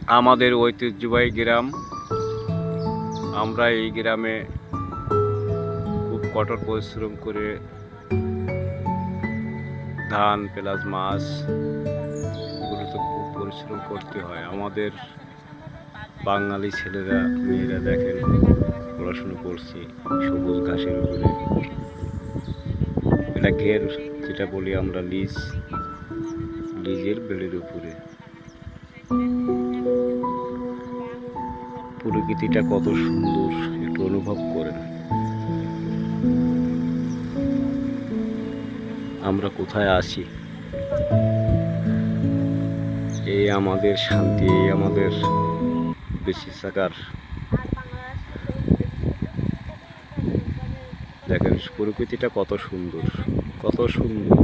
আমাদের ঐতিহ্যবাহী গ্রাম। আমরা এই গ্রামে খুব কঠোর পরিশ্রম করে ধান প্লাস মাছ এগুলোতে খুব পরিশ্রম করতে হয়। আমাদের বাঙালি ছেলেরা মেয়েরা দেখেন পড়াশুনো করছে সবুজ ঘাসের উপরে। এটা ঘের, যেটা বলি আমরা লিজের বেড়ের উপরে। প্রকৃতিটা কত সুন্দর একটু অনুভব করেন। আমরা কোথায় আছি, এই আমাদের শান্তি, এই আমাদের বেঁচে থাকার। দেখেন প্রকৃতিটা কত সুন্দর, কত সুন্দর।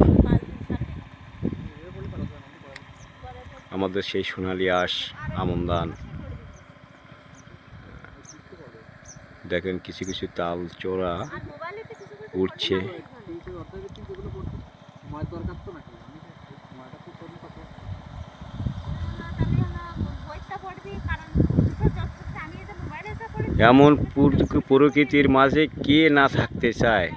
আমাদের সেই সোনালি আঁশ আমন ধান। দেখেন কিছু কিছু তাল চোরা উঠছে। এমন প্রকৃতির মাঝে কে না থাকতে চায়।